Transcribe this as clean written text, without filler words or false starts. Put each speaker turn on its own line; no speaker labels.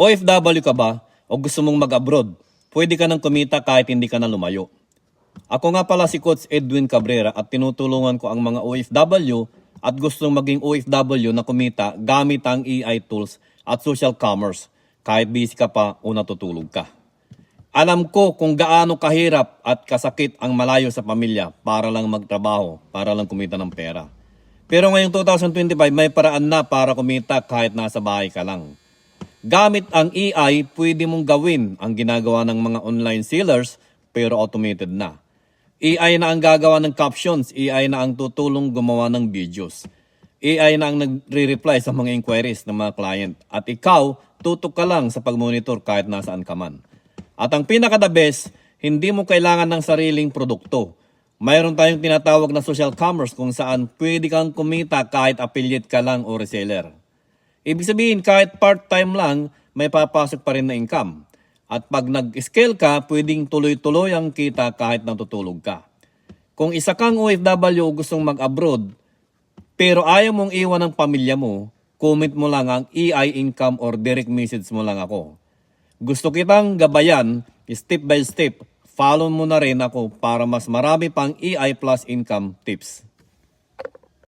OFW ka ba o gusto mong mag-abroad? Pwede ka nang kumita kahit hindi ka na lumayo. Ako nga pala si Coach Edwin Cabrera at tinutulungan ko ang mga OFW at gustong maging OFW na kumita gamit ang AI tools at social commerce kahit busy ka pa o natutulog ka. Alam ko kung gaano kahirap at kasakit ang malayo sa pamilya para lang magtrabaho, para lang kumita ng pera. Pero ngayong 2025 may paraan na para kumita kahit nasa bahay ka lang. Gamit ang AI, pwede mong gawin ang ginagawa ng mga online sellers pero automated na. AI na ang gagawa ng captions, AI na ang tutulong gumawa ng videos. AI na ang nagre-reply sa mga inquiries ng mga client. At ikaw, tutok ka lang sa pag-monitor kahit nasaan ka man. At ang pinaka-the best, hindi mo kailangan ng sariling produkto. Mayroon tayong tinatawag na social commerce kung saan pwede kang kumita kahit affiliate ka lang o reseller. Ibig sabihin, kahit part-time lang, may papasok pa rin na income. At pag nag-scale ka, pwedeng tuloy-tuloy ang kita kahit natutulog ka. Kung isa kang OFW o gustong mag-abroad, pero ayaw mong iwan ang pamilya mo, comment mo lang ang EI income or direct message mo lang ako. Gusto kitang gabayan, step by step, follow mo na rin ako para mas marami pang EI plus income tips.